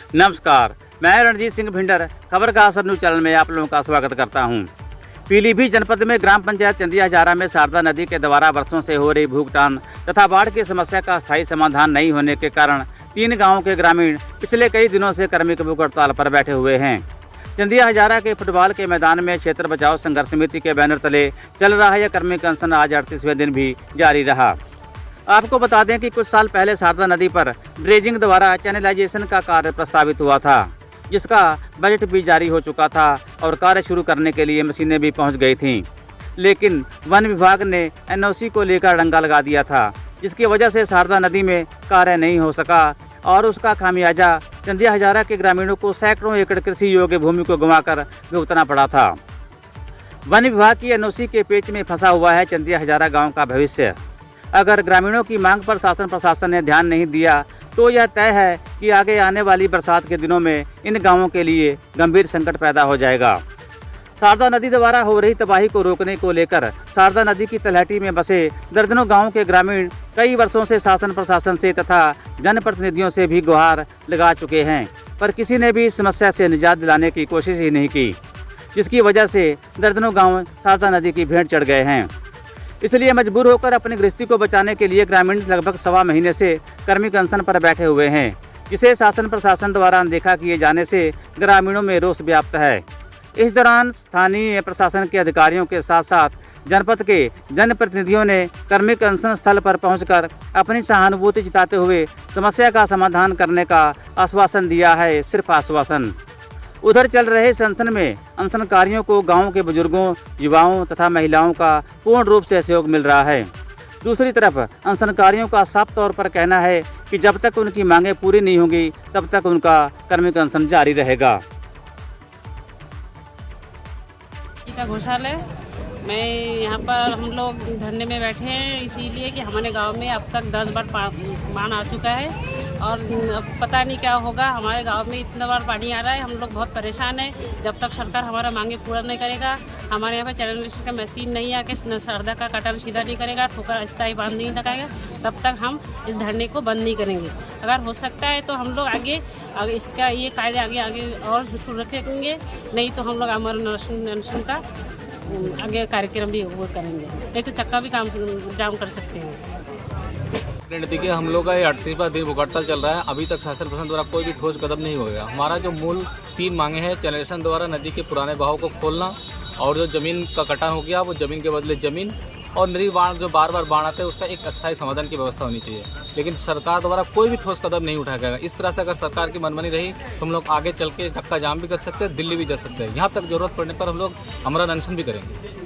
नमस्कार, मैं रणजीत सिंह भिंडर खबर का असर न्यूज चैनल में आप लोगों का स्वागत करता हूं। पीलीभीत जनपद में ग्राम पंचायत चंदिया हजारा में शारदा नदी के द्वारा वर्षों से हो रही भूखटान तथा बाढ़ की समस्या का स्थायी समाधान नहीं होने के कारण 3 गांवों के ग्रामीण पिछले कई दिनों से कार्मिक भूख हड़ताल पर बैठे हुए हैं। चंदिया हजारा के फुटबॉल के मैदान में क्षेत्र बचाओ संघर्ष समिति के बैनर तले चल रहा यह कार्मिक अनशन आज 38वें दिन भी जारी रहा। आपको बता दें कि कुछ साल पहले शारदा नदी पर ड्रेजिंग द्वारा चैनलाइजेशन का कार्य प्रस्तावित हुआ था, जिसका बजट भी जारी हो चुका था और कार्य शुरू करने के लिए मशीनें भी पहुंच गई थीं। लेकिन वन विभाग ने एनओसी को लेकर डंगा लगा दिया था, जिसकी वजह से शारदा नदी में कार्य नहीं हो सका और उसका खामियाजा चंदिया हजारा के ग्रामीणों को सैकड़ों एकड़ कृषि योग्य भूमि को गंवाकर भुगतना पड़ा था। वन विभाग की एनओसी के पेच में फंसा हुआ है चंदिया हजारा गाँव का भविष्य। अगर ग्रामीणों की मांग पर शासन प्रशासन ने ध्यान नहीं दिया तो यह तय है कि आगे आने वाली बरसात के दिनों में इन गांवों के लिए गंभीर संकट पैदा हो जाएगा। शारदा नदी द्वारा हो रही तबाही को रोकने को लेकर शारदा नदी की तलहटी में बसे दर्जनों गांवों के ग्रामीण कई वर्षों से शासन प्रशासन से तथा जनप्रतिनिधियों से भी गुहार लगा चुके हैं, पर किसी ने भी इस समस्या से निजात दिलाने की कोशिश ही नहीं की, जिसकी वजह से दर्जनों गाँव शारदा नदी की भेंट चढ़ गए हैं। इसलिए मजबूर होकर अपनी गृहस्थी को बचाने के लिए ग्रामीण लगभग 1.25 महीने से कार्मिक अनशन पर बैठे हुए हैं, जिसे शासन प्रशासन द्वारा अनदेखा किए जाने से ग्रामीणों में रोष व्याप्त है। इस दौरान स्थानीय प्रशासन के अधिकारियों के साथ साथ जनपद के जनप्रतिनिधियों ने कार्मिक अनशन स्थल पर पहुंचकर अपनी सहानुभूति जताते हुए समस्या का समाधान करने का आश्वासन दिया है, सिर्फ आश्वासन। उधर चल रहे इस अनशन में अनशनकारियों को गांव के बुजुर्गों, युवाओं तथा महिलाओं का पूर्ण रूप से सहयोग मिल रहा है। दूसरी तरफ अनशनकारियों का साफ तौर पर कहना है कि जब तक उनकी मांगें पूरी नहीं होंगी तब तक उनका कार्मिक अनशन जारी रहेगा। घोषालय मैं यहाँ पर हम लोग धरने में बैठे हैं इसीलिए कि हमारे गांव में अब तक 10 बार बाढ़ आ चुका है और अब पता नहीं क्या होगा। हमारे गांव में इतना बार पानी आ रहा है, हम लोग बहुत परेशान हैं। जब तक सरकार हमारा मांगे पूरा नहीं करेगा, हमारे यहाँ पर चैनलाइजेशन का मशीन नहीं आके शारदा का कटान सीधा नहीं करेगा, ठोकर स्थायी बांध नहीं लगाएगा, तब तक हम इस धरने को बंद नहीं करेंगे। अगर हो सकता है तो हम लोग आगे इसका ये कायदे आगे और शुरू रखेंगे, नहीं तो हम लोग अमर अनशन का आगे कार्यक्रम भी वो करेंगे, नहीं तो चक्का भी काम जाम कर सकते हैं। नदी के हम लोग का ये 38वां दिन भूख हड़ताल चल रहा है। अभी तक शासन प्रशासन द्वारा कोई भी ठोस कदम नहीं होगा। हमारा जो मूल 3 मांगे हैं, चैनलाइजेशन द्वारा नदी के पुराने बहाव को खोलना और जो जमीन का कटान हो गया वो जमीन के बदले जमीन, और नदी बाढ़ जो बार बार बाढ़ आते हैं उसका एक अस्थायी समाधान की व्यवस्था होनी चाहिए। लेकिन सरकार द्वारा कोई भी ठोस कदम नहीं उठाया गया। इस तरह से अगर सरकार की मनमानी रही तो हम लोग आगे चल के चक्का जाम भी कर सकते हैं, दिल्ली भी जा सकते हैं। यहाँ तक जरूरत पड़ने पर हम लोग अमरण अनशन भी करेंगे।